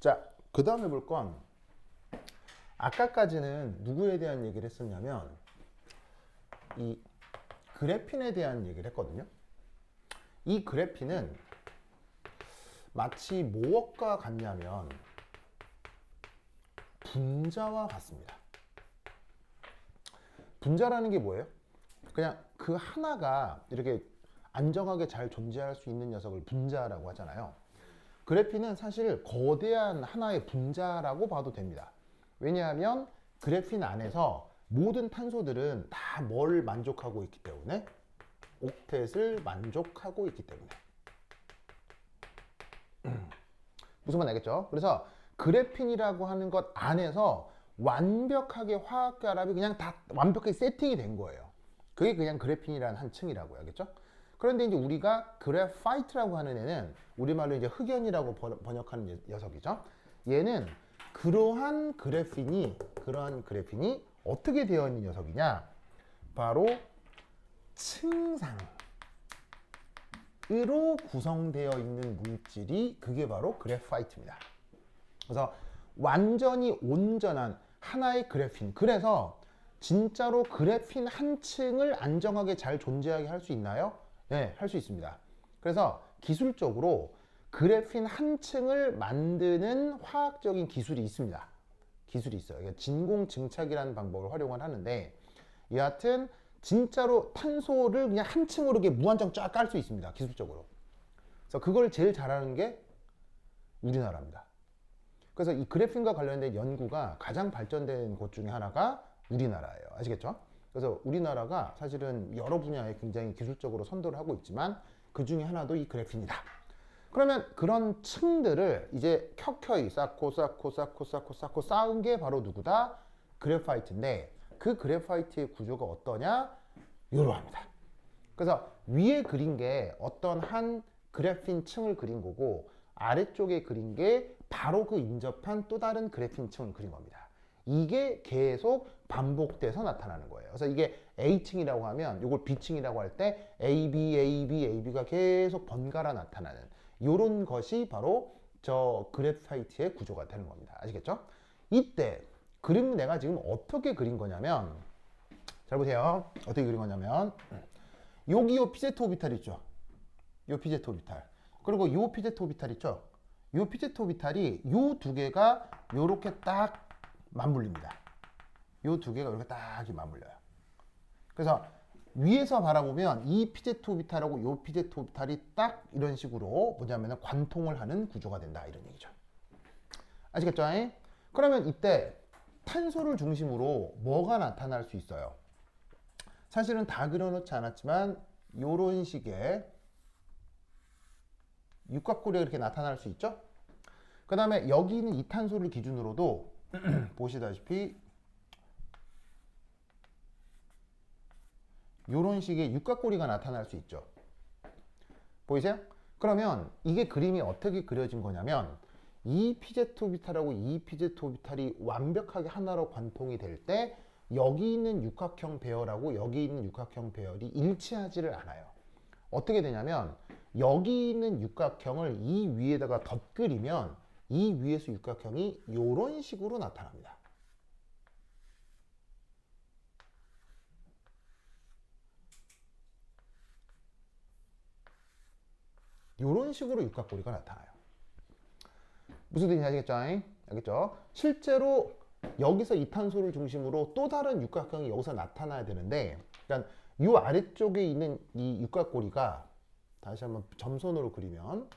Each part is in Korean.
자, 그 다음에 볼 건 아까까지는 누구에 대한 얘기를 했었냐면 이 그래핀에 대한 얘기를 했거든요. 이 그래핀은 마치 무엇과 같냐면 분자와 같습니다. 분자라는 게 뭐예요? 그냥 그 하나가 이렇게 안정하게 잘 존재할 수 있는 녀석을 분자라고 하잖아요. 그래핀은 사실 거대한 하나의 분자라고 봐도 됩니다. 왜냐하면 그래핀 안에서 모든 탄소들은 다 뭘 만족하고 있기 때문에 옥텟을 만족하고 있기 때문에 무슨 말 알겠죠? 그래서 그래핀이라고 하는 것 안에서 완벽하게 화학 결합이 그냥 다 완벽하게 세팅이 된 거예요. 그게 그냥 그래핀이라는 한 층이라고 해야겠죠? 그런데 이제 우리가 그래파이트라고 하는 애는 우리말로 이제 흑연이라고 번역하는 녀석이죠. 얘는 그러한 그래핀이 어떻게 되어 있는 녀석이냐? 바로 층상으로 구성되어 있는 물질이 그게 바로 그래파이트입니다. 그래서 완전히 온전한 하나의 그래핀. 그래서 진짜로 그래핀 한 층을 안정하게 잘 존재하게 할 수 있나요? 네, 할 수 있습니다. 그래서 기술적으로 그래핀 한 층을 만드는 화학적인 기술이 있습니다. 기술이 있어요. 진공증착이라는 방법을 활용을 하는데 여하튼 진짜로 탄소를 그냥 한 층으로 이렇게 무한정 쫙 깔 수 있습니다. 기술적으로. 그래서 그걸 제일 잘하는 게 우리나라입니다. 그래서 이 그래핀과 관련된 연구가 가장 발전된 곳 중에 하나가 우리나라예요. 아시겠죠? 그래서 우리나라가 사실은 여러 분야에 굉장히 기술적으로 선도를 하고 있지만 그 중에 하나도 이 그래핀이다. 그러면 그런 층들을 이제 켜켜이 쌓고 쌓은 게 바로 누구다? 그래파이트인데 그 그래파이트의 구조가 어떠냐? 이러합니다. 그래서 위에 그린 게 어떤 한 그래핀 층을 그린 거고 아래쪽에 그린 게 바로 그 인접한 또 다른 그래핀 층을 그린 겁니다. 이게 계속 반복돼서 나타나는 거예요. 그래서 이게 A층이라고 하면 이걸 B층이라고 할 때 AB가 계속 번갈아 나타나는 이런 것이 바로 저 그래파이트의 구조가 되는 겁니다. 아시겠죠? 이때 그림은 내가 지금 어떻게 그린 거냐면 잘 보세요. 어떻게 그린 거냐면 여기 요 피제트 오비탈 있죠? 요 피제트 오비탈. 그리고 요 피제트 오비탈 있죠? 요 피제트 오비탈이 요 두 개가 요렇게 딱 맞물립니다. 요 두 개가 이렇게 딱 맞물려요. 그래서 위에서 바라보면 이 피제트 오비탈하고 요 피제트 오비탈이 딱 이런 식으로 뭐냐면 관통을 하는 구조가 된다 이런 얘기죠. 아시겠죠? 그러면 이때 탄소를 중심으로 뭐가 나타날 수 있어요? 사실은 다 그려놓지 않았지만 요런 식의 육각고리가 이렇게 나타날 수 있죠? 그 다음에 여기 있는 이 탄소를 기준으로도 보시다시피 이런 식의 육각고리가 나타날 수 있죠. 보이세요? 그러면 이게 그림이 어떻게 그려진 거냐면 이 피제트 오비탈하고 이 피제트 오비탈이 완벽하게 하나로 관통이 될 때 여기 있는 육각형 배열하고 여기 있는 육각형 배열이 일치하지를 않아요. 어떻게 되냐면 여기 있는 육각형을 이 위에다가 덧그리면 이 위에서 육각형이 이런 식으로 나타납니다. 이런 식으로 육각고리가 나타나요. 무슨 뜻인지 아시겠죠? 알겠죠? 실제로 여기서 이 탄소를 중심으로 또 다른 육각형이 여기서 나타나야 되는데 그러니까 이 아래쪽에 있는 이 육각고리가 다시 한번 점선으로 그리면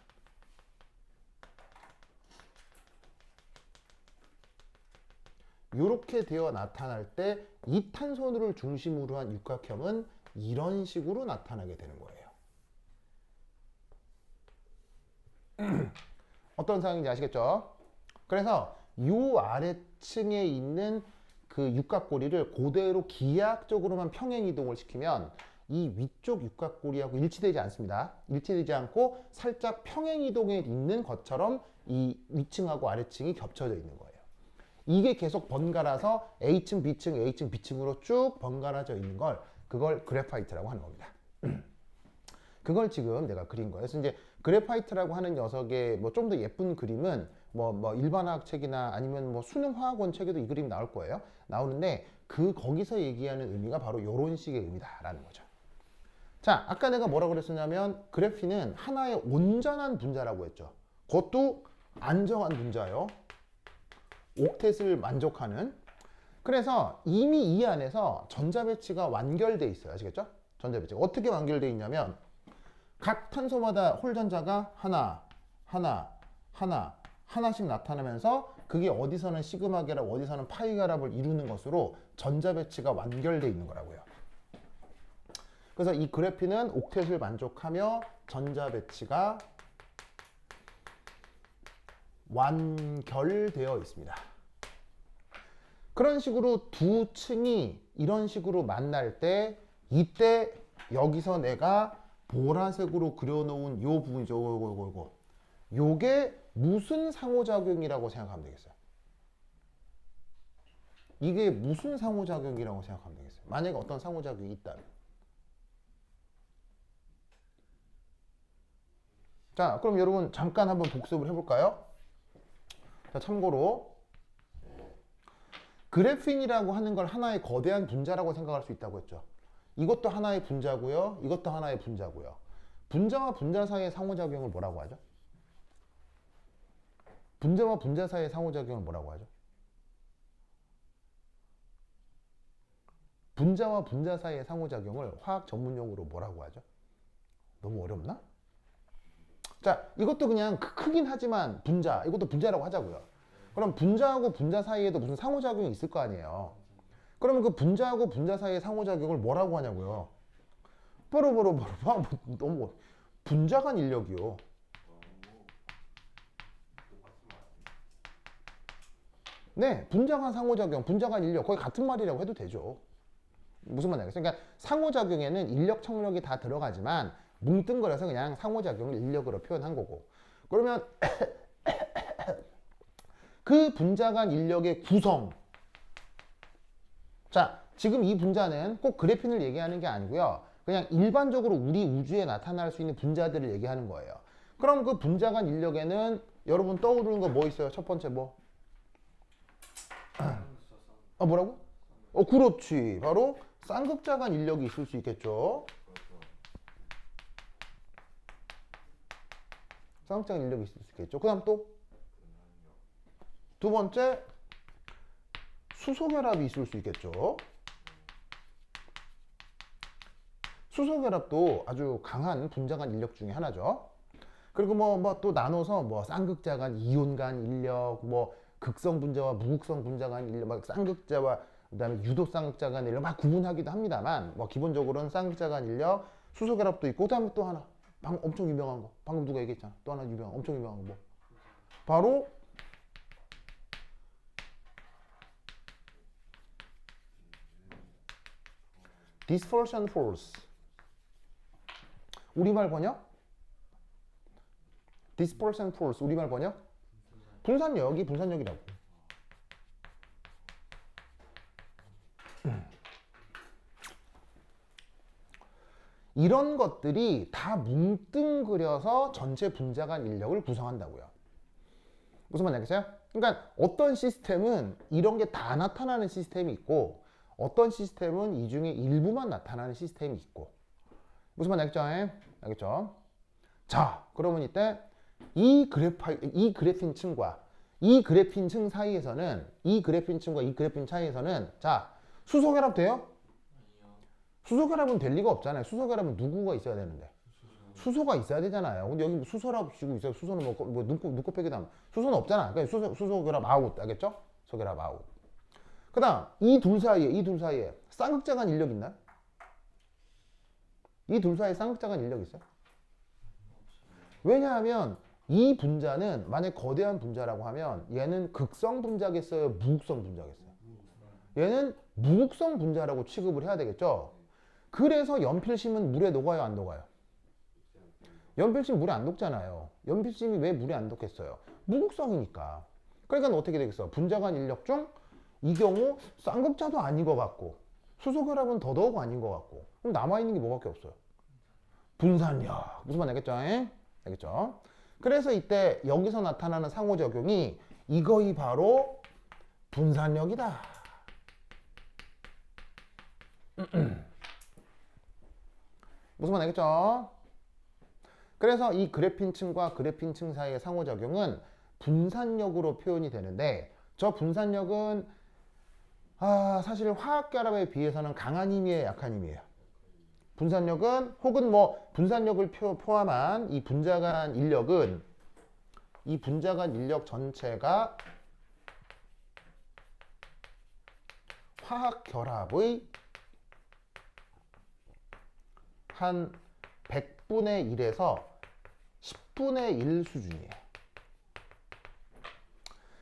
이렇게 되어 나타날 때 이 탄소를 중심으로 한 육각형은 이런 식으로 나타나게 되는 거예요. 어떤 상황인지 아시겠죠? 그래서 이 아래층에 있는 그 육각고리를 그대로 기하학적으로만 평행 이동을 시키면 이 위쪽 육각고리하고 일치되지 않습니다. 일치되지 않고 살짝 평행 이동에 있는 것처럼 이 위층하고 아래층이 겹쳐져 있는 거예요. 이게 계속 번갈아서 A층, B층, A층, B층으로 쭉 번갈아져 있는 걸 그걸 그래파이트라고 하는 겁니다. 그걸 지금 내가 그린 거예요. 그래서 이제 그래파이트라고 하는 녀석의 뭐 좀 더 예쁜 그림은 뭐 일반화학 책이나 아니면 뭐 수능화학원 책에도 이 그림이 나올 거예요. 나오는데 거기서 얘기하는 의미가 바로 이런 식의 의미다라는 거죠. 자, 아까 내가 뭐라고 그랬었냐면 그래핀은 하나의 온전한 분자라고 했죠. 그것도 안정한 분자요. 옥텟을 만족하는. 그래서 이미 이 안에서 전자배치가 완결돼 있어요. 아시겠죠? 전자배치가 어떻게 완결돼 있냐면 각 탄소마다 홀전자가 하나씩 나타나면서 그게 어디서는 시그마 결합, 어디서는 파이 결합을 이루는 것으로 전자배치가 완결돼 있는 거라고요. 그래서 이 그래핀은 옥텟을 만족하며 전자배치가 완결되어 있습니다. 그런 식으로 두 층이 이런 식으로 만날 때 이때 여기서 내가 보라색으로 그려놓은 요 부분이죠. 요게 무슨 상호작용이라고 생각하면 되겠어요? 이게 무슨 상호작용이라고 생각하면 되겠어요? 만약에 어떤 상호작용이 있다면. 자, 그럼 여러분 잠깐 한번 복습을 해볼까요? 자, 참고로 그래핀이라고 하는 걸 하나의 거대한 분자라고 생각할 수 있다고 했죠. 이것도 하나의 분자고요. 이것도 하나의 분자고요. 분자와 분자 사이의 상호작용을 뭐라고 하죠? 분자와 분자 사이의 상호작용을 뭐라고 하죠? 분자와 분자 사이의 상호작용을 화학 전문용어로 뭐라고 하죠? 너무 어렵나? 자, 이것도 그냥 크긴 하지만 분자, 이것도 분자라고 하자고요. 그럼 분자하고 분자 사이에도 무슨 상호작용이 있을 거 아니에요. 그러면 그 분자하고 분자 사이의 상호작용을 뭐라고 하냐고요. 너무 분자 간 인력이요. 네, 분자 간 상호작용, 분자 간 인력 거의 같은 말이라고 해도 되죠. 무슨 말인지 알겠어요? 그러니까 상호작용에는 인력, 청력이 다 들어가지만 뭉뚱그려서 그냥 상호작용을 인력으로 표현한 거고. 그러면 그 분자 간 인력의 구성. 자, 지금 이 분자는 꼭 그래핀을 얘기하는 게 아니고요. 그냥 일반적으로 우리 우주에 나타날 수 있는 분자들을 얘기하는 거예요. 그럼 그 분자 간 인력에는 여러분 떠오르는 거 뭐 있어요? 첫 번째 뭐? 뭐라고? 그렇지. 바로 쌍극자 간 인력이 있을 수 있겠죠. 쌍극자 간 인력이 있을 수 있겠죠. 그 다음 또? 두 번째, 수소결합이 있을 수 있겠죠. 수소결합도 아주 강한 분자 간 인력 중에 하나죠. 그리고 뭐 또 나눠서 뭐 쌍극자 간 이온 간 인력, 뭐 극성 분자와 무극성 분자 간 인력, 막 쌍극자와 그다음에 유도 쌍극자 간 인력 막 구분하기도 합니다만 뭐 기본적으로는 쌍극자 간 인력, 수소결합도 있고 그다음에 또 하나 엄청 유명한 거 방금 누가 얘기했잖아. 또 하나 엄청 유명한 거 뭐? 바로 dispersion force. 우리말 번역? dispersion force 우리말 번역? 분산력이라고. 이런 것들이 다 뭉뚱그려서 전체 분자 간 인력을 구성한다고요. 무슨 말인지 알겠어요? 그러니까 어떤 시스템은 이런 게 다 나타나는 시스템이 있고 어떤 시스템은 이 중에 일부만 나타나는 시스템이 있고. 무슨 말인지 알겠죠? 알겠죠? 자, 그러면 이때 이 그래핀 층과 이 그래핀 층 사이에서는 이 그래핀 층과 이 그래핀 사이에서는 자, 수소결합 돼요? 수소결합은 될 리가 없잖아요. 수소결합은 누구가 있어야 되는데? 수소가 있어야 되잖아요. 근데 여기 수소라고 치고 있어요. 수소는 뭐 눈곱빼기도 하면 수소는 없잖아. 그러니까 수소결합 아웃. 알겠죠? 소결합 아웃. 그 다음 이 둘 사이에 쌍극자 간 인력 있나요? 이 둘 사이에 쌍극자 간 인력 있어요? 왜냐하면 이 분자는 만약 거대한 분자라고 하면 얘는 극성 분자겠어요? 무극성 분자겠어요? 얘는 무극성 분자라고 취급을 해야 되겠죠? 그래서 연필심은 물에 녹아요? 안 녹아요? 연필심 물에 안 녹잖아요. 연필심이 왜 물에 안 녹겠어요? 무극성이니까. 그러니까 어떻게 되겠어? 분자 간 인력 중 이 경우 쌍극자도 아닌 것 같고 수소결합은 더더욱 아닌 것 같고 그럼 남아있는 게 뭐밖에 없어요? 분산력. 무슨 말 알겠죠? 알겠죠? 그래서 이때 여기서 나타나는 상호작용이 이거이 바로 분산력이다. 무슨 말 알겠죠? 그래서 이 그래핀층과 그래핀층 사이의 상호작용은 분산력으로 표현이 되는데 저 분산력은 사실 화학결합에 비해서는 강한 힘이에요, 약한 힘이에요? 분산력은 혹은 뭐 분산력을 포함한 이 분자간 인력은 이 분자간 인력 전체가 화학결합의 한 100분의 1에서 10분의 1 수준이에요.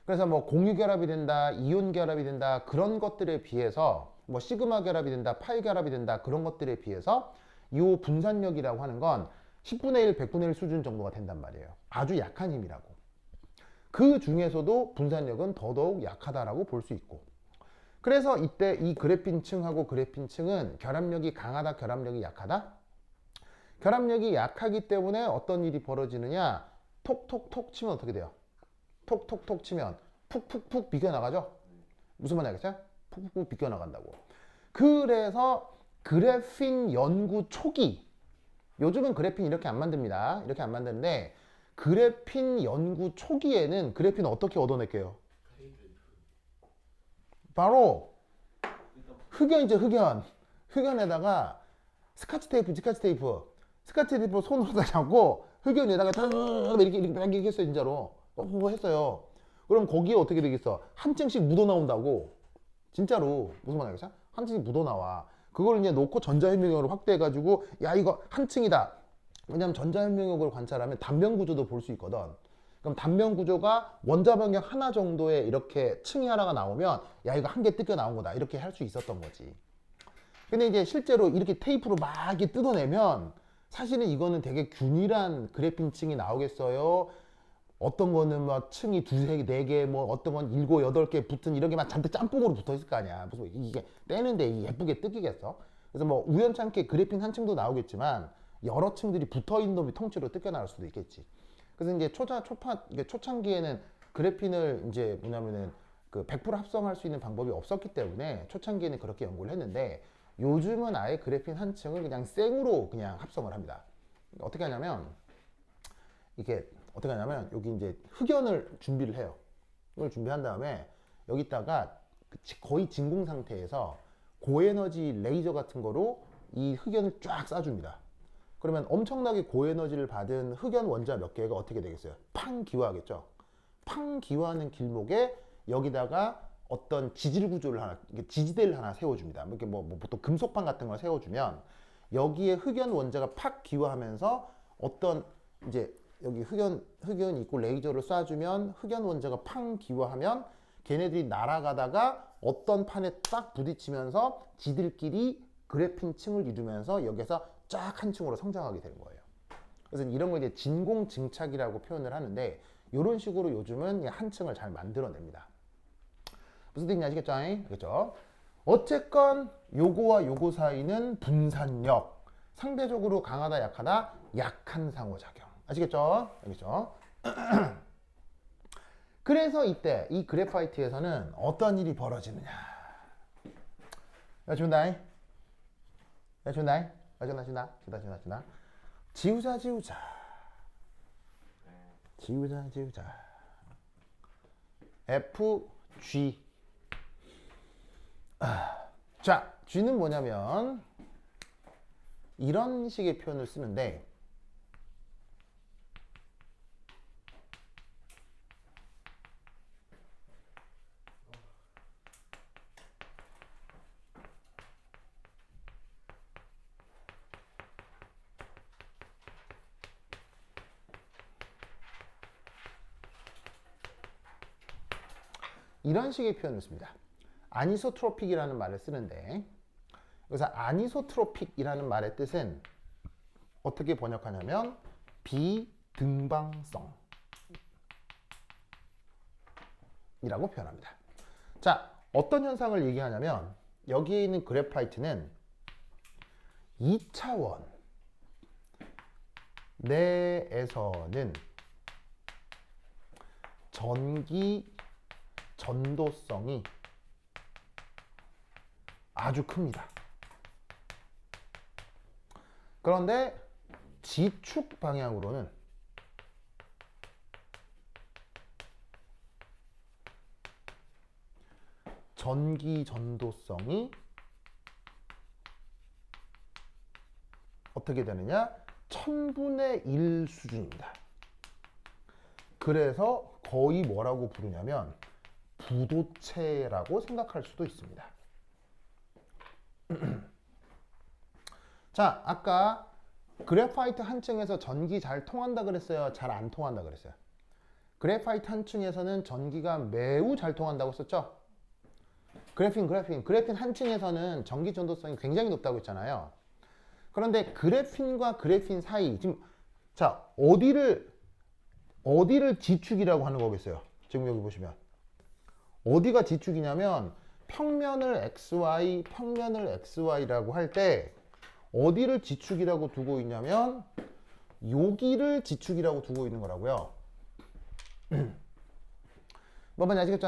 그래서 뭐 공유결합이 된다, 이온결합이 된다 그런 것들에 비해서 뭐 시그마 결합이 된다, 파이 결합이 된다 그런 것들에 비해서 이 분산력이라고 하는 건 10분의 1, 100분의 1 수준 정도가 된단 말이에요. 아주 약한 힘이라고. 그 중에서도 분산력은 더더욱 약하다라고 볼 수 있고 그래서 이때 이 그래핀층하고 그래핀층은 결합력이 강하다, 결합력이 약하다? 결합력이 약하기 때문에 어떤 일이 벌어지느냐 톡톡톡 치면 어떻게 돼요? 톡톡톡 치면 푹푹푹 비껴나가죠? 무슨 말인지 알겠어요? 푹푹푹 비껴나간다고. 그래서 그래핀 연구 초기 요즘은 그래핀 이렇게 안 만듭니다. 이렇게 안 만드는데 그래핀 연구 초기에는 그래핀 어떻게 얻어낼게요? 바로 흑연이죠, 흑연. 흑연에다가 스카치 테이프 손으로 다 잡고 흑연에다가 이렇게 했어요, 진짜로. 했어요. 그럼 거기에 어떻게 되겠어? 한 층씩 묻어 나온다고. 진짜로. 무슨 말 알겠어? 한 층씩 묻어 나와. 그걸 이제 놓고 전자현미경으로 확대해가지고 야 이거 한 층이다. 왜냐면 전자현미경으로 관찰하면 단면 구조도 볼 수 있거든. 그럼 단면 구조가 원자 변경 하나 정도에 이렇게 층이 하나가 나오면 야 이거 한 개 뜯겨 나온 거다 이렇게 할 수 있었던 거지. 근데 이제 실제로 이렇게 테이프로 막 이렇게 뜯어내면 사실은 이거는 되게 균일한 그래핀 층이 나오겠어요. 어떤 거는 막 층이 두세 네 개, 뭐 어떤 건 일곱 여덟 개 붙은 이런 게 막 잔뜩 짬뽕으로 붙어 있을 거 아니야. 무슨 이게 떼는데 예쁘게 뜯기겠어? 그래서 뭐 우연찮게 그래핀 한 층도 나오겠지만 여러 층들이 붙어 있는 놈이 통째로 뜯겨 나올 수도 있겠지. 그래서 이제 초창기에는 그래핀을 이제 뭐냐면은 그 100% 합성할 수 있는 방법이 없었기 때문에 초창기에는 그렇게 연구를 했는데 요즘은 아예 그래핀 한 층을 그냥 생으로 그냥 합성을 합니다. 어떻게 하냐면 여기 이제 흑연을 준비를 해요. 이걸 준비한 다음에 여기다가 거의 진공 상태에서 고에너지 레이저 같은 거로 이 흑연을 쫙 쏴줍니다. 그러면 엄청나게 고에너지를 받은 흑연 원자 몇 개가 어떻게 되겠어요? 팡 기화하겠죠. 팡 기화하는 길목에 여기다가 어떤 지질 구조를 하나, 지지대를 하나 세워줍니다. 이렇게 뭐 보통 금속판 같은 걸 세워주면 여기에 흑연 원자가 팍 기화하면서 어떤 이제 여기 흑연이 있고 레이저를 쏴주면 흑연 원자가 팡 기화하면 걔네들이 날아가다가 어떤 판에 딱 부딪히면서 지들끼리 그래핀 층을 이루면서 여기서 쫙 한 층으로 성장하게 되는 거예요. 그래서 이런 걸 이제 진공 증착이라고 표현을 하는데 이런 식으로 요즘은 한 층을 잘 만들어냅니다. 무슨 뜻인지 아시겠죠? 알겠죠? 어쨌건 요거와 요거 사이는 분산력. 상대적으로 강하다, 약하다, 약한 상호작용. 아시겠죠? 알겠죠? 그래서 이때 이 그래파이트에서는 어떤 일이 벌어지느냐. 야, 준다. 야, 준다. 준다. 지우자. F, G. 자, G는 뭐냐면 이런 식의 표현을 쓰는데 이런 식의 표현을 씁니다. 아니소트로픽이라는 말을 쓰는데 그래서 아니소트로픽이라는 말의 뜻은 어떻게 번역하냐면 비등방성 이라고 표현합니다. 자, 어떤 현상을 얘기하냐면 여기에 있는 그래파이트는 2차원 내에서는 전기 전도성이 아주 큽니다. 그런데 지축 방향으로는 전기 전도성이 어떻게 되느냐? 1000분의 1 수준입니다. 그래서 거의 뭐라고 부르냐면 부도체라고 생각할 수도 있습니다. 자, 아까 그래파이트 한 층에서 전기 잘 통한다 그랬어요? 잘 안 통한다 그랬어요? 그래파이트 한 층에서는 전기가 매우 잘 통한다고 썼죠? 그래핀 한 층에서는 전기 전도성이 굉장히 높다고 했잖아요. 그런데 그래핀과 그래핀 사이 지금 자 어디를 지축이라고 하는 거겠어요? 지금 여기 보시면 어디가 지축이냐면 평면을 XY라고 할 때 어디를 지축이라고 두고 있냐면 여기를 지축이라고 두고 있는 거라고요. 뭔지 아시겠죠?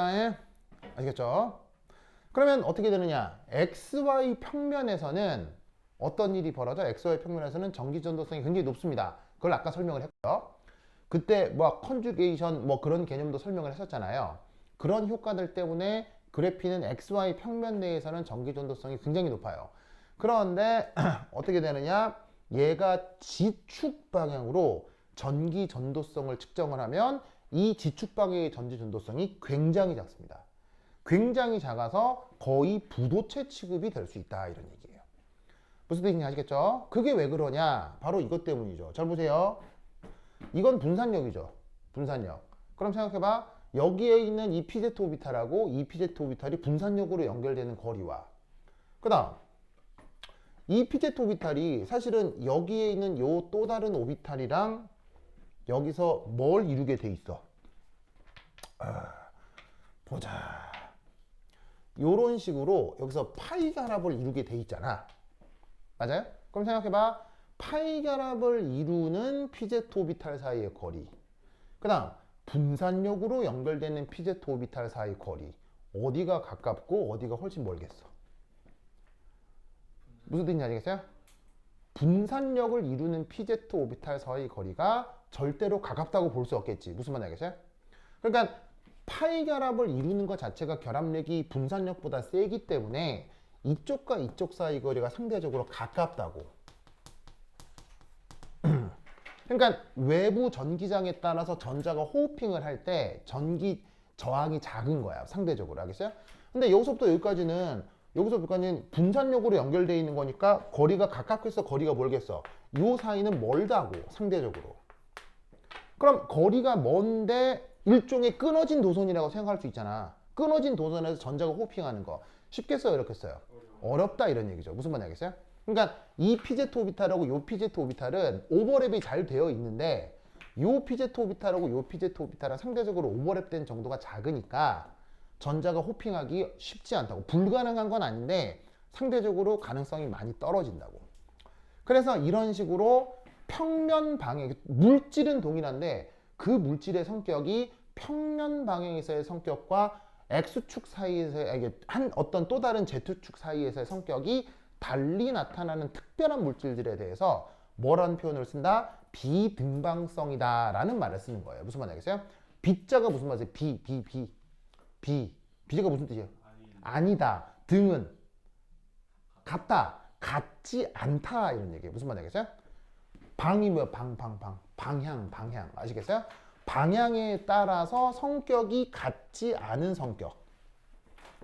아시겠죠? 그러면 어떻게 되느냐? XY 평면에서는 어떤 일이 벌어져? XY 평면에서는 전기 전도성이 굉장히 높습니다. 그걸 아까 설명을 했고요. 그때 뭐 컨주게이션 뭐 그런 개념도 설명을 했었잖아요. 그런 효과들 때문에 그래핀은 XY 평면 내에서는 전기 전도성이 굉장히 높아요. 그런데 어떻게 되느냐? 얘가 지축 방향으로 전기 전도성을 측정을 하면 이 지축 방향의 전기 전도성이 굉장히 작습니다. 굉장히 작아서 거의 부도체 취급이 될 수 있다 이런 얘기예요. 무슨 뜻인지 아시겠죠? 그게 왜 그러냐? 바로 이것 때문이죠. 잘 보세요. 이건 분산력이죠. 분산력. 그럼 생각해봐. 여기에 있는 이 pz 오비탈하고 이 pz 오비탈이 분산력으로 연결되는 거리와 그 다음 이 pz 오비탈이 사실은 여기에 있는 요 또 다른 오비탈이랑 여기서 뭘 이루게 돼 있어? 보자. 요런 식으로 여기서 파이 결합을 이루게 돼 있잖아. 맞아요? 그럼 생각해봐. 파이 결합을 이루는 pz 오비탈 사이의 거리. 그 다음 분산력으로 연결되는 pz 오비탈 사이 거리. 어디가 가깝고 어디가 훨씬 멀겠어? 무슨 뜻인지 아시겠어요? 분산력을 이루는 pz 오비탈 사이 거리가 절대로 가깝다고 볼 수 없겠지. 무슨 말인지 알겠어요? 그러니까 파이 결합을 이루는 것 자체가 결합력이 분산력보다 세기 때문에 이쪽과 이쪽 사이 거리가 상대적으로 가깝다고. 그러니까 외부 전기장에 따라서 전자가 호흡핑을 할 때 전기 저항이 작은 거야. 상대적으로. 알겠어요? 근데 여기서부터 여기까지는 분산력으로 연결되어 있는 거니까 거리가 가깝겠어? 거리가 멀겠어? 이 사이는 멀다고. 상대적으로. 그럼 거리가 먼데 일종의 끊어진 도선이라고 생각할 수 있잖아. 끊어진 도선에서 전자가 호핑하는 거. 쉽게 써요? 이렇게 써요? 어렵다 이런 얘기죠. 무슨 말인지 알겠어요? 그러니까 이 pz 오비탈하고 요 pz 오비탈은 오버랩이 잘 되어 있는데 요 pz 오비탈하고 요 pz 오비탈은 상대적으로 오버랩된 정도가 작으니까 전자가 호핑하기 쉽지 않다고. 불가능한 건 아닌데 상대적으로 가능성이 많이 떨어진다고. 그래서 이런 식으로 평면 방향, 물질은 동일한데 그 물질의 성격이 평면 방향에서의 성격과 X축 사이에서의 한 어떤 또 다른 Z축 사이에서의 성격이 달리 나타나는 특별한 물질들에 대해서 뭐라는 표현을 쓴다? 비등방성이다 라는 말을 쓰는 거예요. 무슨 말인지 알겠어요? B자가 무슨 말이에요? B자가 무슨 뜻이에요? 아니다. 등은 같다. 같지 않다 이런 얘기예요. 무슨 말인지 알겠어요? 방이 뭐야? 방향 아시겠어요? 방향에 따라서 성격이 같지 않은 성격.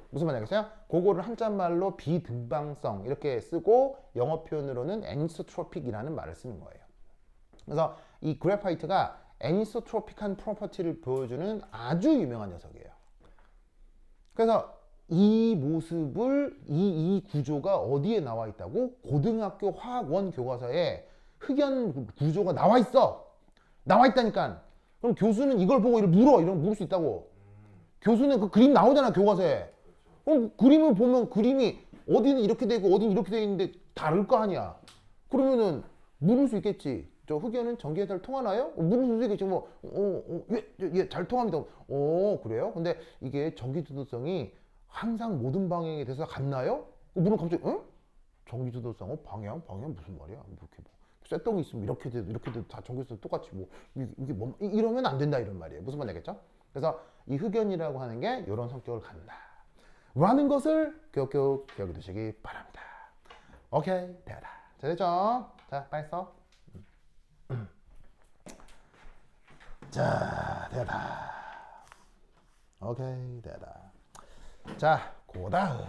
무슨 말인지 알겠어요? 그거를 한자말로 비등방성 이렇게 쓰고 영어 표현으로는 애니소트로픽이라는 말을 쓰는 거예요. 그래서 이 그래파이트가 애니소트로픽한 프로퍼티를 보여주는 아주 유명한 녀석이에요. 그래서 이 모습을 이 구조가 어디에 나와 있다고? 고등학교 화학원 교과서에 흑연 구조가 나와 있어. 나와 있다니까. 그럼 교수는 이걸 보고 물을 수 있다고. 교수는 그 그림 나오잖아 교과서에. 그럼 그림을 보면 그림이 어디는 이렇게 되고 어디는 이렇게 돼 있는데 다를 거 아니야. 그러면은 물을 수 있겠지. 저 흑연은 전기에 잘 통하나요? 물은 선생님이 뭐, 예, 잘 통합니다. 그래요? 근데 이게 전기주도성이 항상 모든 방향에 대해서 같나요? 물은 갑자기, 응? 전기주도성, 방향 무슨 말이야? 뭐 이렇게 뭐 쇠똥이 있으면 이렇게 돼도 다 전기주도 똑같이 뭐 이게 뭐 이러면 안 된다 이런 말이에요. 무슨 말이겠죠? 그래서 이 흑연이라고 하는 게 이런 성격을 갖는다. 라는 것을 기억해 두시기 바랍니다. 오케이, 됐다. 자, 됐죠? 자, 빨리 써. 자, 됐다. 오케이, 됐다. 자, 그 다음.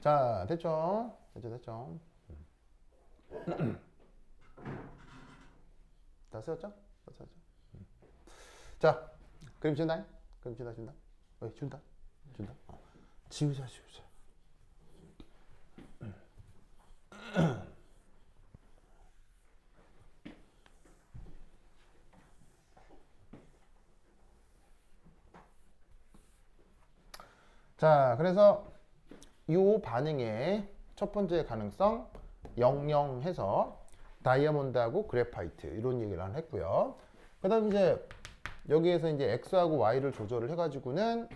자, 됐죠? 됐죠? 다 쓰였죠? 다 쓰였죠? 자, 그림 준다. 준다. 준다. 지우자. 자, 그래서 이 반응의 첫 번째 가능성 00 해서 다이아몬드하고 그래파이트 이런 얘기를 했고요. 그 다음 이제 여기에서 이제 X하고 Y를 조절을 해가지고는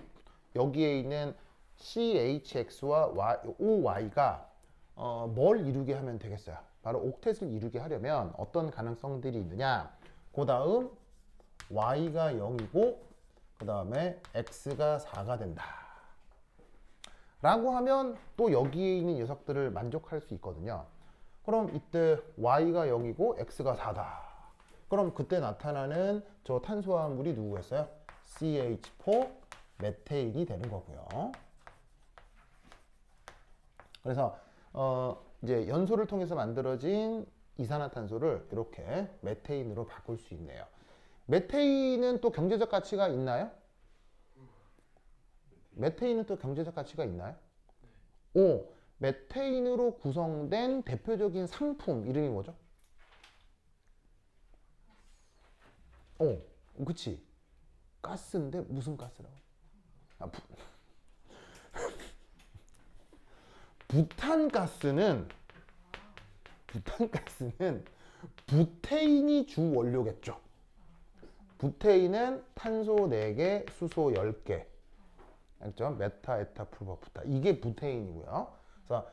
여기에 있는 CHX와 OY가 뭘 이루게 하면 되겠어요? 바로 옥텟을 이루게 하려면 어떤 가능성들이 있느냐? 그 다음 Y가 0이고 그 다음에 X가 4가 된다. 라고 하면 또 여기에 있는 녀석들을 만족할 수 있거든요. 그럼 이때 Y가 0이고 X가 4다. 그럼 그때 나타나는 저 탄수화물이 누구겠어요? CH4 메테인이 되는 거고요. 그래서 이제 연소를 통해서 만들어진 이산화탄소를 이렇게 메테인으로 바꿀 수 있네요. 메테인은 또 경제적 가치가 있나요? 메테인은 또 경제적 가치가 있나요? 메테인으로 구성된 대표적인 상품 이름이 뭐죠? 그치. 가스인데 무슨 가스라고? 부탄가스는 부테인이 주 원료겠죠. 부테인은 탄소 4개, 수소 10개. 알죠? 메타, 에타, 풀바, 부타. 이게 부테인이고요. 그래서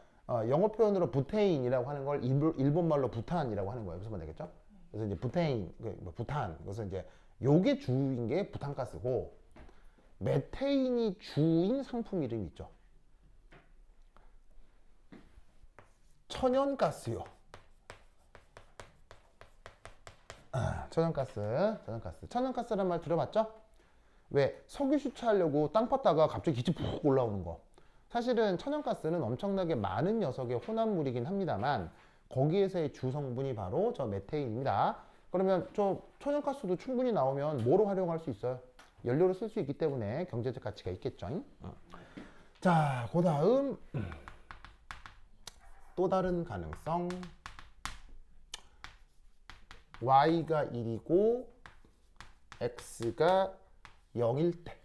영어 표현으로 부테인이라고 하는 걸 일본말로 부탄이라고 하는 거예요. 무슨 말이겠죠? 그래서 이제 부테인, 부탄. 그래서 이제 요게 주인 게 부탄가스고 메테인이 주인 상품 이름이 있죠. 천연가스요. 천연가스란 말 들어봤죠? 왜 석유 수출하려고 땅 팠다가 갑자기 기체 푹 올라오는 거. 사실은 천연가스는 엄청나게 많은 녀석의 혼합물이긴 합니다만 거기에서의 주 성분이 바로 저 메테인입니다. 그러면 저 천연가스도 충분히 나오면 뭐로 활용할 수 있어요? 연료로 쓸 수 있기 때문에 경제적 가치가 있겠죠. 자, 그 다음 또 다른 가능성 Y가 1이고 X가 0일 때.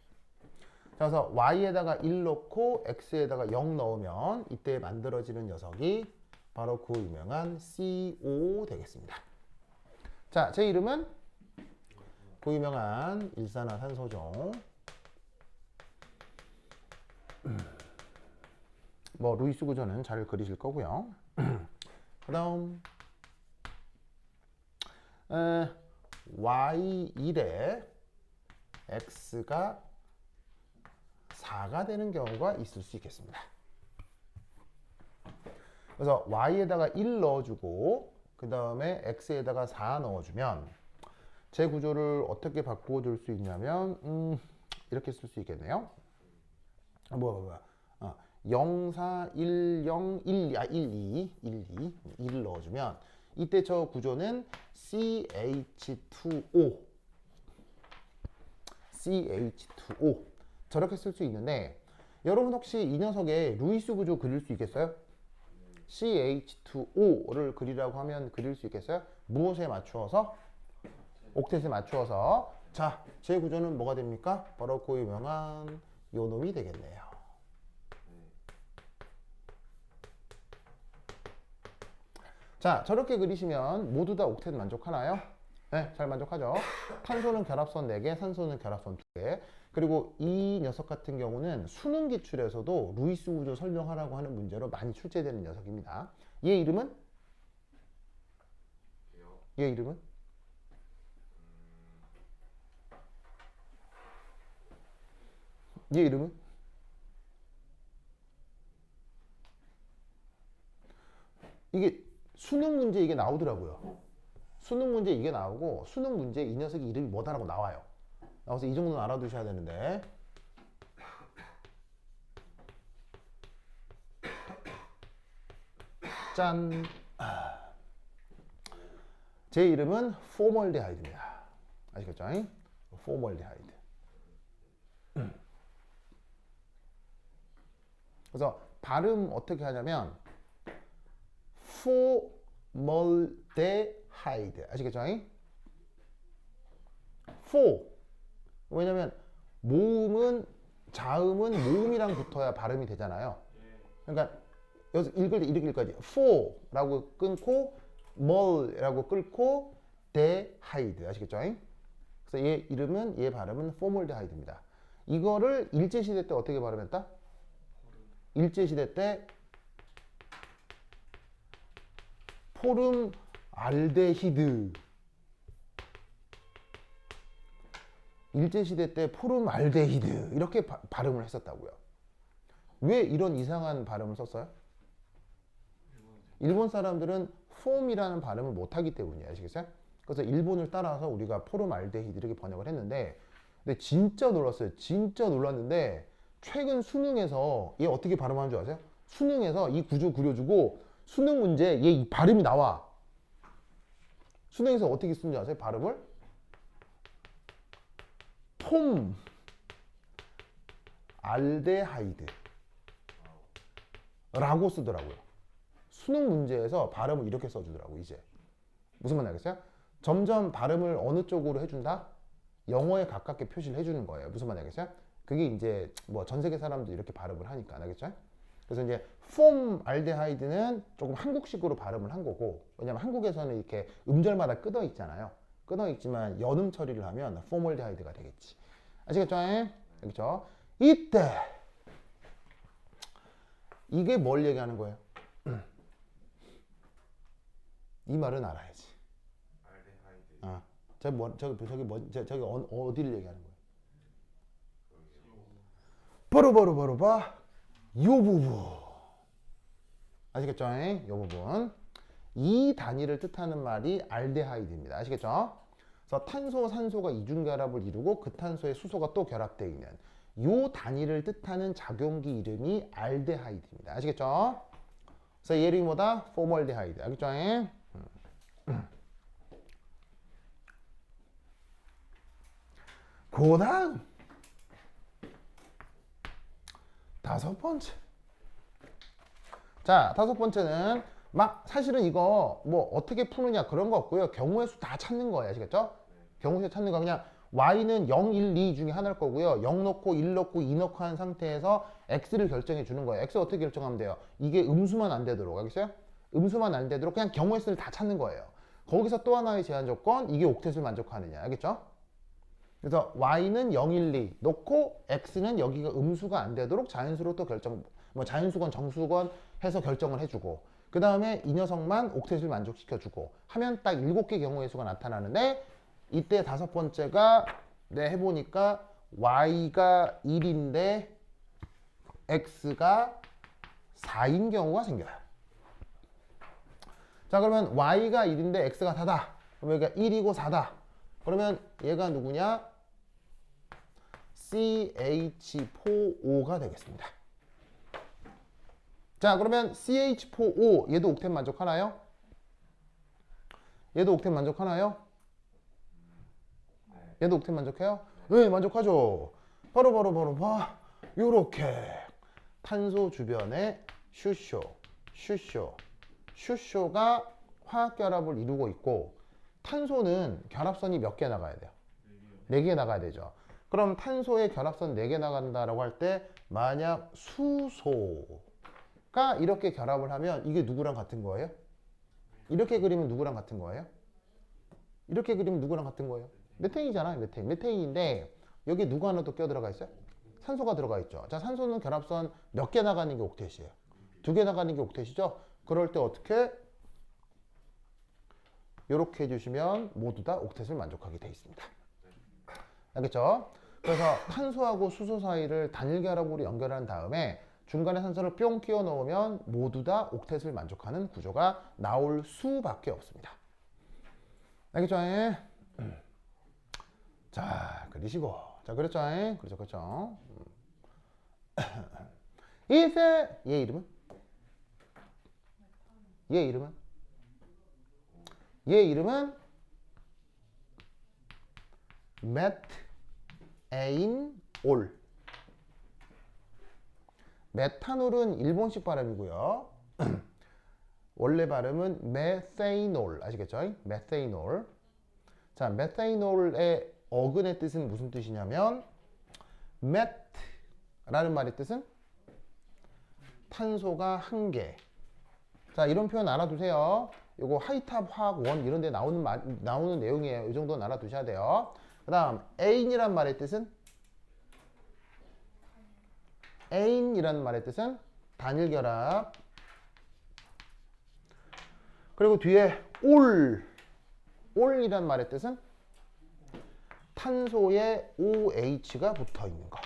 그래서 Y에다가 1 넣고 X에다가 0 넣으면 이때 만들어지는 녀석이 바로 그 유명한 CO 되겠습니다. 자, 제 이름은 그 유명한 일산화탄소죠. 뭐 루이스 구조는 잘 그리실 거고요. 그 다음 Y1에 X가 4가 되는 경우가 있을 수 있겠습니다. 그래서 Y에다가 1 넣어주고 그 다음에 X에다가 4 넣어주면 제 구조를 어떻게 바꾸어줄 수 있냐면 이렇게 쓸 수 있겠네요. 0, 4, 1, 0, 1, 2, 1을 넣어주면 이때 저 구조는 CH2O 저렇게 쓸 수 있는데 여러분 혹시 이 녀석의 루이스 구조 그릴 수 있겠어요? CH2O를 그리라고 하면 그릴 수 있겠어요? 무엇에 맞추어서? 옥텟에 맞추어서 자, 제 구조는 뭐가 됩니까? 바로 그 유명한 요 놈이 되겠네요. 자, 저렇게 그리시면 모두 다 옥텟 만족하나요? 네, 잘 만족하죠. 탄소는 결합선 4개, 산소는 결합선 2개. 그리고 이 녀석 같은 경우는 수능 기출에서도 루이스 구조 설명하라고 하는 문제로 많이 출제되는 녀석입니다. 얘 이름은? 얘 이름은? 얘 이름은? 이게 수능 문제 이게 나오더라고요. 수능 문제 이게 나오고 수능 문제 이 녀석이 이름이 뭐다라고 나와요. 나와서 이 정도는 알아두셔야 되는데 짠! 제 이름은 포멀데하이드입니다. 아시겠죠? 포멀데하이드. 그래서 발음 어떻게 하냐면 포멀데하이드. 아시겠죠? 포. 왜냐면 모음은 자음은 모음이랑 붙어야 발음이 되잖아요. 그러니까 여기서 읽을 때 이렇게 읽어야지. for라고 끊고 멀라고 끊고 데하이드. 아시겠죠? 그래서 얘 이름은 얘 발음은 포멀데하이드입니다. 이거를 일제시대 때 어떻게 발음했다? 일제시대 때 포름 알데히드. 일제시대 때 포름 알데히드 이렇게 발음을 했었다고요. 왜 이런 이상한 발음을 썼어요? 일본 사람들은 폼이라는 발음을 못하기 때문이에요. 아시겠어요? 그래서 일본을 따라서 우리가 포름 알데히드 이렇게 번역을 했는데 근데 진짜 놀랐어요. 진짜 놀랐는데 최근 수능에서 얘 어떻게 발음하는 줄 아세요? 수능에서 이 구조 그려주고 수능 문제 얘 이 발음이 나와. 수능에서 어떻게 쓰는 줄 아세요? 발음을? 폼 알데하이드 라고 쓰더라고요. 수능 문제에서 발음을 이렇게 써주더라고. 이제 무슨 말 알겠어요? 점점 발음을 어느 쪽으로 해준다? 영어에 가깝게 표시를 해주는 거예요. 무슨 말 알겠어요? 그게 이제 뭐 전 세계 사람들 이렇게 발음을 하니까 알겠죠? 그래서 이제 폼 알데하이드는 조금 한국식으로 발음을 한 거고, 왜냐면 한국에서는 이렇게 음절마다 끊어 있잖아요. 끊어 있지만 연음 처리를 하면 포멀데하이드가 되겠지. 아시겠죠? 알겠죠? 이때 이게 뭘 얘기하는 거예요? 이 말은 알아야지. 저기 어디를 얘기하는 거예요? 바로 봐. 요 부분. 아시겠죠? 요 부분. 이 단위를 뜻하는 말이 알데하이드입니다. 아시겠죠? 그래서 탄소, 산소가 이중결합을 이루고 그 탄소에 수소가 또 결합되어 있는 요 단위를 뜻하는 작용기 이름이 알데하이드입니다. 아시겠죠? 그래서 얘 이름이 뭐다? 포멀데하이드. 알겠죠? 그 다음 5번째. 자, 5번째는 막 사실은 이거 뭐 어떻게 푸느냐 그런 거 없고요. 경우의 수 다 찾는 거예요. 아시겠죠? 경우의 수 찾는 거 그냥 y는 0, 1, 2 중에 하나일 거고요. 0 넣고 1 넣고 2 넣고 한 상태에서 x를 결정해 주는 거예요. x 어떻게 결정하면 돼요? 이게 음수만 안 되도록. 알겠어요? 음수만 안 되도록 그냥 경우의 수를 다 찾는 거예요. 거기서 또 하나의 제한 조건, 이게 옥텟을 만족하느냐. 알겠죠? 그래서 y는 0, 1, 2 놓고 x는 여기가 음수가 안 되도록 자연수로 또 결정, 뭐 자연수건, 정수건 해서 결정을 해주고, 그 다음에 이 녀석만 옥텟을 만족시켜주고 하면 딱 7개 경우의 수가 나타나는데, 이때 5번째가 네, 해보니까 y가 1인데 x가 4인 경우가 생겨요. 자, 그러면 y가 1인데 x가 4다. 그럼 여기가 1이고 4다. 그러면 얘가 누구냐? CH4O가 되겠습니다. 자, 그러면 CH4O 얘도 옥텟 만족하나요? 얘도 옥텟 만족하나요? 얘도 옥텟 만족해요? 네, 만족하죠. 바로 봐. 요렇게 탄소 주변에 슈쇼가 화학 결합을 이루고 있고, 탄소는 결합선이 몇 개 나가야 돼요? 4개 나가야 되죠. 그럼 탄소의 결합선 4개 나간다라고 할 때 만약 수소가 이렇게 결합을 하면 이게 누구랑 같은 거예요? 이렇게 그리면 누구랑 같은 거예요? 이렇게 그리면 누구랑 같은 거예요? 메테인이잖아요. 메테인인데 여기 누구 하나 더 껴 들어가 있어요? 산소가 들어가 있죠. 자, 산소는 결합선 몇 개 나가는 게 옥텟이에요? 2개 나가는 게 옥텟이죠? 그럴 때 어떻게? 이렇게 해주시면 모두 다 옥텟을 만족하게 되어 있습니다. 알겠죠? 그래서 탄소하고 수소 사이를 단일 결합으로 연결한 다음에 중간에 산소를 뿅 끼워 넣으면 모두 다 옥텟을 만족하는 구조가 나올 수밖에 없습니다. 알겠죠? 자, 그리시고. 자, 그랬죠? 그렇죠. 이제 얘 이름은? 얘 이름은? 얘 이름은 메테인올. 메탄올은 일본식 발음이고요. 원래 발음은 메테인올. 아시겠죠? 메테인올. 자, 메테인올의 어근의 뜻은 무슨 뜻이냐면 메트라는 말의 뜻은 탄소가 1개. 자, 이런 표현 알아두세요. 요거 하이탑 화학 원 이런 데 나오는 내용이에요. 이 정도는 알아두셔야 돼요. 그 다음 에인이란 말의 뜻은 에인이라는 말의 뜻은 단일 결합. 그리고 뒤에 올이란 말의 뜻은 탄소에 OH가 붙어 있는 거.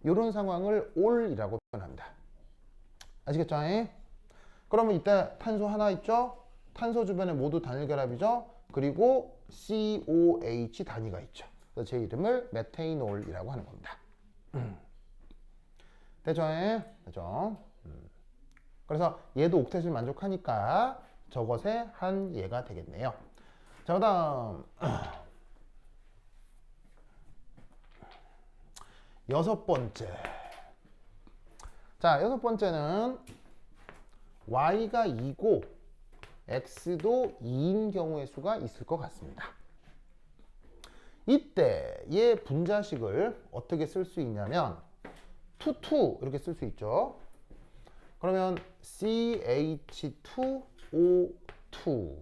이런 상황을 올이라고 표현합니다. 아시겠죠? 그러면 이때 탄소 하나 있죠? 탄소 주변에 모두 단일 결합이죠? 그리고 COH 단위가 있죠. 그래서 제 이름을 메테인올이라고 하는 겁니다. 되죠? 되죠? 그래서 얘도 옥텟을 만족하니까 저것의 한 예가 되겠네요. 자, 그 다음 6번째. 자, 6번째는 y가 2고 x도 2인 경우의 수가 있을 것 같습니다. 이때 얘 분자식을 어떻게 쓸 수 있냐면 2 이렇게 쓸 수 있죠. 그러면 CH2O2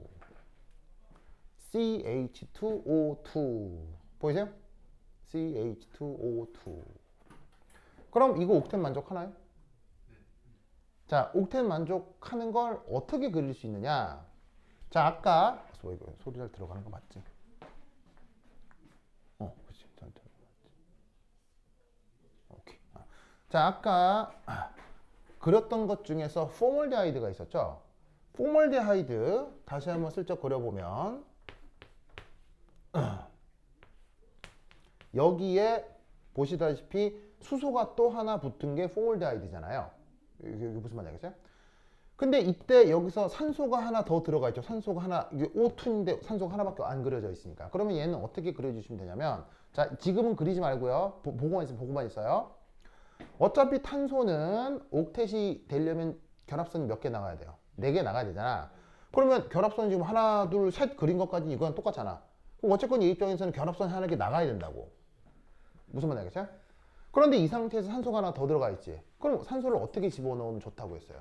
CH2O2 보이세요? CH2O2 그럼 이거 옥텟 만족하나요? 자, 옥텟 만족하는 걸 어떻게 그릴 수 있느냐? 자, 아까 이거 소리 잘 들어가는 거 맞지? 그렇지. 잘 들어가 맞지. 오케이. 자, 아까 그렸던 것 중에서 포멀데하이드가 있었죠? 포멀데하이드 다시 한번 슬쩍 그려보면 여기에 보시다시피 수소가 또 하나 붙은 게 포멀데하이드잖아요. 이게 무슨 말인지 알겠어요? 근데 이때 여기서 산소가 하나 더 들어가 있죠. 산소가 하나, 이게 O2인데 산소가 하나밖에 안 그려져 있으니까. 그러면 얘는 어떻게 그려주시면 되냐면, 자, 지금은 그리지 말고요. 보고만 있어요. 어차피 탄소는 옥텟이 되려면 결합선이 몇 개 나가야 돼요? 4개 나가야 되잖아. 그러면 결합선 지금 하나, 둘, 셋 그린 것까지 이건 똑같잖아. 그럼 어쨌건 이 입장에서는 결합선 하나 개 나가야 된다고. 무슨 말인지 알겠어요? 그런데 이 상태에서 산소가 하나 더 들어가 있지. 그럼 산소를 어떻게 집어넣으면 좋다고 했어요?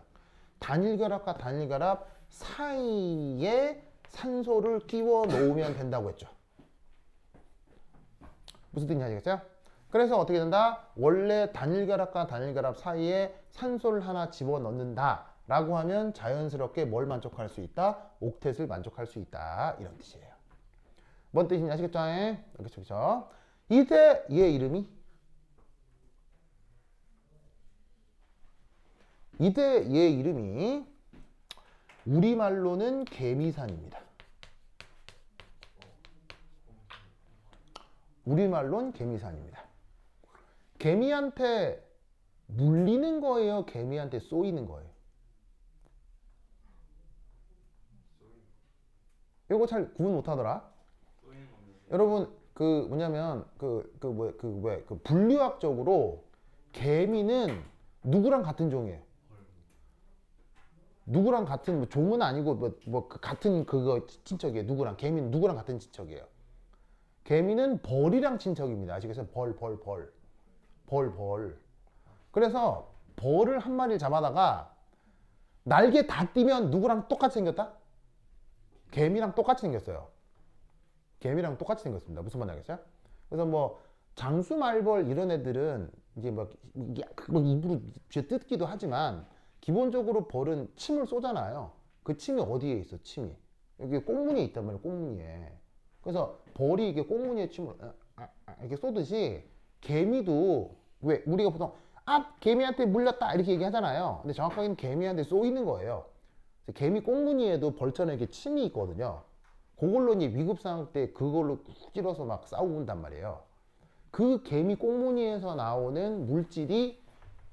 단일결합과 단일결합 사이에 산소를 끼워 놓으면 된다고 했죠. 무슨 뜻인지 아시겠어요? 그래서 어떻게 된다? 원래 단일결합과 단일결합 사이에 산소를 하나 집어넣는다 라고 하면 자연스럽게 뭘 만족할 수 있다? 옥텟을 만족할 수 있다. 이런 뜻이에요. 뭔 뜻인지 아시겠죠? 그렇죠. 이때 얘 이름이 우리말로는 개미산입니다. 우리말로는 개미산입니다. 개미한테 물리는 거예요? 개미한테 쏘이는 거예요? 이거 잘 구분 못 하더라. 여러분, 분류학적으로 개미는 누구랑 같은 종이에요? 누구랑 같은 종은 아니고 같은 그거 친척이에요. 개미는 누구랑 같은 친척이에요? 개미는 벌이랑 친척입니다. 아시겠어요? 벌. 그래서 벌을 한 마리를 잡아다가 날개 다 띄면 누구랑 똑같이 생겼다? 개미랑 똑같이 생겼어요. 개미랑 똑같이 생겼습니다. 무슨 말인지 알겠어요? 그래서 뭐 장수말벌 이런 애들은 이제 막 입으로 뜯기도 하지만 기본적으로 벌은 침을 쏘잖아요. 그 침이 어디에 있어? 침이 여기 꽁무니에 있단 말이에요. 꽁무니에. 그래서 벌이 이게 꽁무니에 침을 이렇게 쏘듯이 개미도 왜 우리가 보통 개미한테 물렸다 이렇게 얘기하잖아요. 근데 정확하게는 개미한테 쏘이는 거예요. 개미 꽁무니에도 벌처럼 이렇게 침이 있거든요. 그걸로 이제 위급 상황 때 그걸로 쿡 찔러서 막 싸운단 말이에요. 그 개미 꽁무니에서 나오는 물질이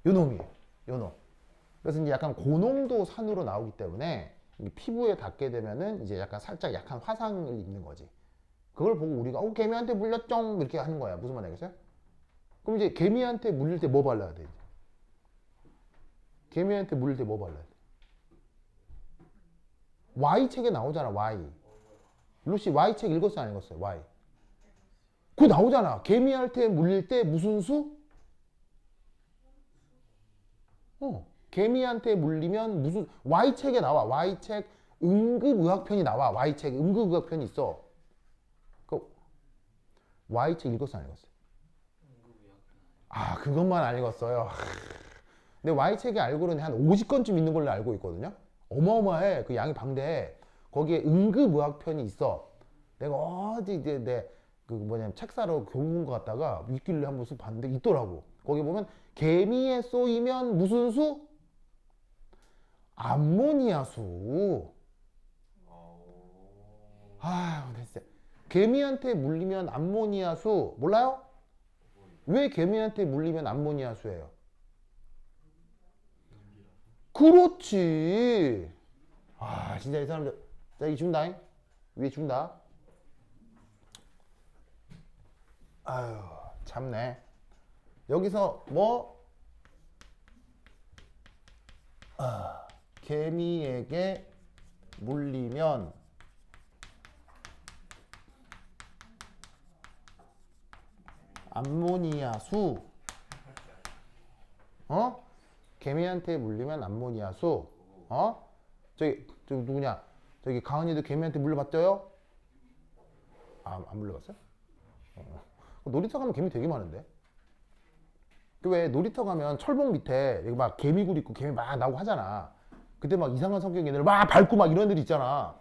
요놈이에요. 요놈. 그래서 이제 약간 고농도 산으로 나오기 때문에 피부에 닿게 되면은 이제 약간 살짝 약한 화상을 입는 거지. 그걸 보고 우리가 개미한테 물렸쩡 이렇게 하는 거야. 무슨 말인지 알겠어요? 그럼 이제 개미한테 물릴 때 뭐 발라야 돼? 개미한테 물릴 때 뭐 발라야 돼? Y책에 나오잖아. Y. 루시 Y책 읽었어 안 읽었어요? Y. 그거 나오잖아. 개미한테 물릴 때 무슨 수? 개미한테 물리면 무슨 Y책에 나와. Y책 응급의학편이 나와. Y책 응급의학편이 있어. 그 Y책 읽었어 안 읽었어요? 그것만 안 읽었어요. 근데 Y책의 알고는 한 50건쯤 있는 걸로 알고 있거든요. 어마어마해. 그 양이 방대해. 거기에 응급의학편이 있어. 내가 어디 이제 책 사러 교보문고 갔다가 윗길로 한번 쑥 봤는데 있더라고. 거기 보면 개미에 쏘이면 무슨 수? 암모니아 수. 됐어. 개미한테 물리면 암모니아 수 몰라요? 왜 개미한테 물리면 암모니아 수예요? 그렇지. 진짜 이 사람들. 자, 이 준다잉. 위에 준다. 참네. 여기서 뭐? 개미에게 물리면 암모니아 수. 개미한테 물리면 암모니아 수. 저기 누구냐? 저기 가은이도 개미한테 물려봤죠요? 안 물려봤어요? 놀이터 가면 개미 되게 많은데. 왜 놀이터 가면 철봉 밑에 여기 막 개미굴 있고 개미 막 나오고 하잖아. 그때 막 이상한 성격 애들 막 밟고 막 이런 애들 있잖아.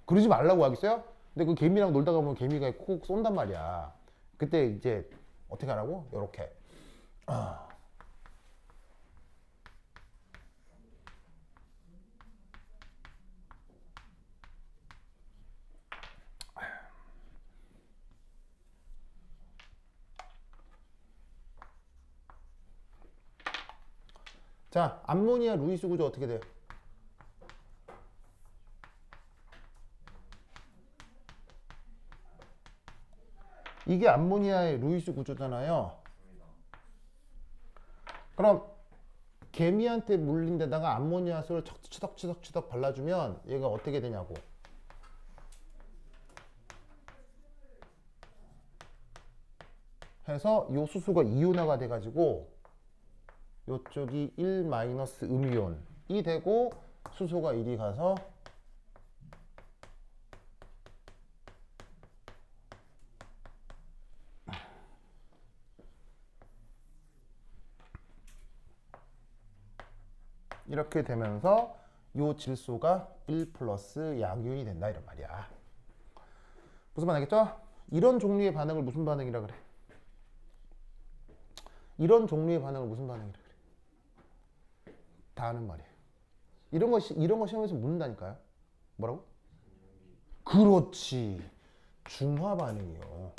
그러지 말라고 하겠어요? 근데 그 개미랑 놀다가 보면 개미가 콕 쏜단 말이야. 그때 이제 어떻게 하라고? 요렇게. 자, 암모니아 루이스 구조 어떻게 돼요? 이게 암모니아의 루이스 구조잖아요. 그럼 개미한테 물린 데다가 암모니아수를 치덕치덕 발라주면 얘가 어떻게 되냐고. 해서 요 수소가 이온화가 돼가지고 요쪽이 1 마이너스 음이온이 되고 수소가 1이 가서 이렇게 되면서 요 질소가 1 플러스 양이온이 된다 이런 말이야. 무슨 말 알겠죠? 이런 종류의 반응을 무슨 반응이라 그래? 이런 종류의 반응을 무슨 반응이라 그래? 다 아는 말이에요. 이런 거 시험에서 묻는다니까요. 뭐라고? 그렇지. 중화 반응이요.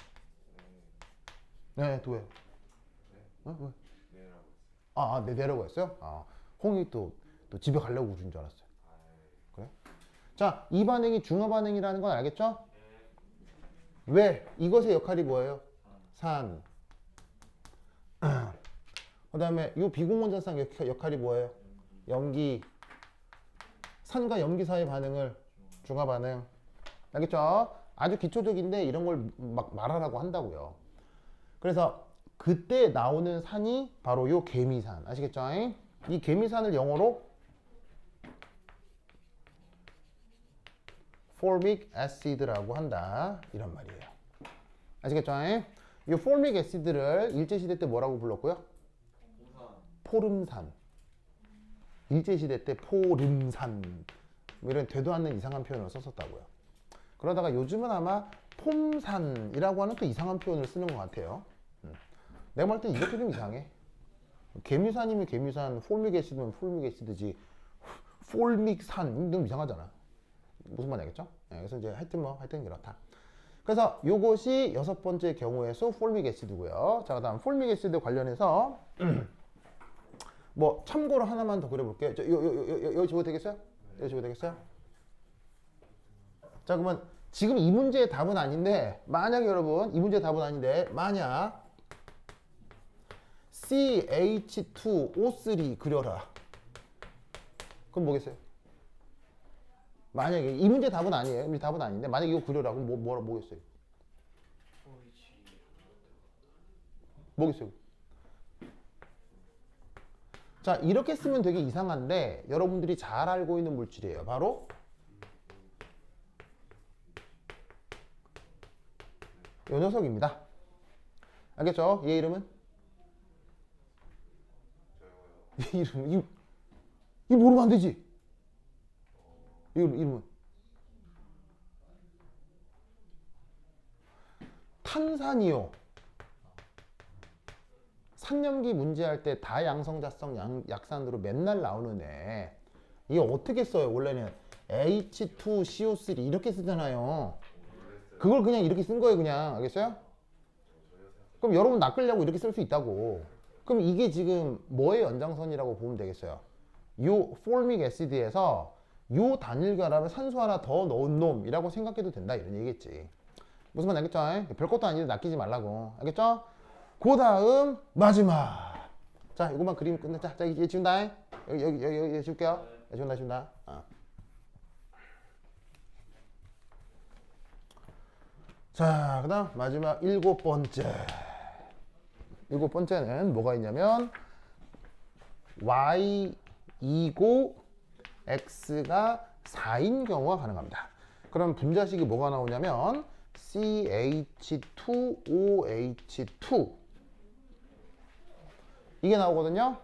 네, 또 왜? 왜? 네, 내라고 했어요? 홍이 또 집에 가려고 그런 줄 알았어요. 그래? 자, 이 반응이 중화 반응이라는 건 알겠죠? 왜? 이것의 역할이 뭐예요? 산. 그 다음에 이 비공원전상 역할이 뭐예요? 염기. 산과 염기 사이의 반응을 중화 반응. 알겠죠? 아주 기초적인데 이런 걸 막 말하라고 한다고요. 그래서 그때 나오는 산이 바로 요 개미산. 아시겠죠? 이 개미산을 영어로 formic acid라고 한다. 이런 말이에요. 아시겠죠? 이 formic acid를 일제시대 때 뭐라고 불렀고요? 포름산. 일제시대 때 포름산. 뭐 이런 되도 않는 이상한 표현을 썼었다고요. 그러다가 요즘은 아마 폼산이라고 하는 또 이상한 표현을 쓰는 것 같아요. 내가 볼 때 이것도 좀 이상해. 개미산이면 개미산, 폴믹애시드면 폴믹애시드지. 폴믹산 너무 이상하잖아. 무슨 말인지 알겠죠? 네, 그래서 이제 하여튼 그렇다. 그래서 요것이 6번째 경우에서 폴믹애시드고요. 자, 그다음 폴믹애시드 관련해서 뭐 참고로 하나만 더 그려볼게요. 여기 적어도 되겠어요? 여기 적어도 되겠어요? 자, 그러면 지금 이 문제의 답은 아닌데 만약에 여러분 이 문제의 답은 아닌데 만약 CH2O3 그려라. 그럼 뭐겠어요? 만약에 이 문제 답은 아니에요. 이 문제 답은 아닌데 만약에 이거 그려라. 그럼 뭐겠어요? 뭐겠어요? 자, 이렇게 쓰면 되게 이상한데 여러분들이 잘 알고 있는 물질이에요. 바로 이 녀석입니다. 알겠죠? 얘 이름은? 얘 이름은? 이 모르면 안 되지? 이름은? 탄산이요. 산염기 문제할 때 다양성자성 약산으로 맨날 나오는 애. 이게 어떻게 써요? 원래는 H2CO3 이렇게 쓰잖아요. 그걸 그냥 이렇게 쓴 거예요, 그냥. 알겠어요? 그럼 여러분 낚으려고 이렇게 쓸 수 있다고. 그럼 이게 지금 뭐의 연장선이라고 보면 되겠어요? 요 formic acid에서 요 단일 결합에 산소 하나 더 넣은 놈이라고 생각해도 된다, 이런 얘기겠지. 무슨 말 알겠죠? 별것도 아닌데 낚이지 말라고. 알겠죠? 그 다음 마지막. 자, 이것만 그리면 끝냈자. 자, 이제 지운다. 여기 지울게요. 지운다. 자, 그 다음 마지막 7번째. 7번째는 뭐가 있냐면 y 2고 x가 4인 경우가 가능합니다. 그럼 분자식이 뭐가 나오냐면 CH2OH2 이게 나오거든요.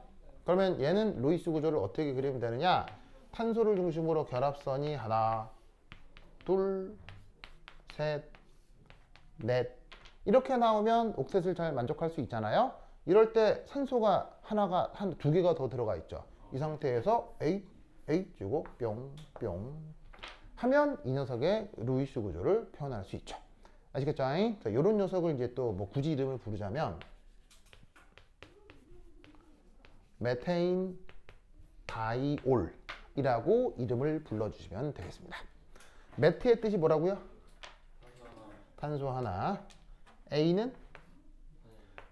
그러면 얘는 루이스 구조를 어떻게 그리면 되느냐? 탄소를 중심으로 결합선이 하나, 둘, 셋, 넷 이렇게 나오면 옥텟을 잘 만족할 수 있잖아요. 이럴 때 산소가 하나가 두 개가 더 들어가 있죠. 이 상태에서 A 주고 뿅 하면 이 녀석의 루이스 구조를 표현할 수 있죠. 아시겠죠? 자, 이런 녀석을 이제 또 뭐 굳이 이름을 부르자면 메테인 다이올이라고 이름을 불러주시면 되겠습니다. 메트의 뜻이 뭐라고요? 탄소 하나. A는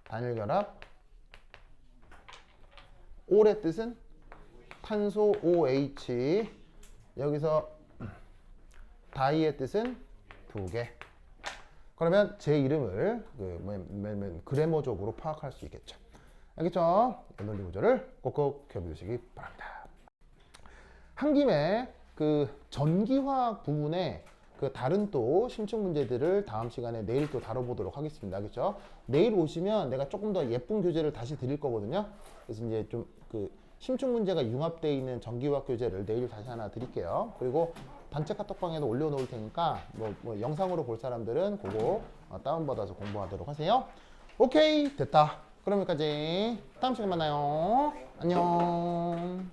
단일결합. 올의 뜻은 탄소 OH. 여기서 다이의 뜻은 2개. 그러면 제 이름을 그래머적으로 파악할 수 있겠죠. 알겠죠? 에너지 구조를 꼭꼭 켜보시기 바랍니다. 한 김에 그 전기화학 부분에 그 다른 또 심층 문제들을 다음 시간에 내일 또 다뤄보도록 하겠습니다. 알겠죠? 내일 오시면 내가 조금 더 예쁜 교재를 다시 드릴 거거든요. 그래서 이제 좀 그 심층 문제가 융합되어 있는 전기화학 교재를 내일 다시 하나 드릴게요. 그리고 단체 카톡방에도 올려놓을 테니까 뭐 영상으로 볼 사람들은 그거 다운받아서 공부하도록 하세요. 오케이, 됐다. 그럼 여기까지. 다음 시간에 만나요. 안녕.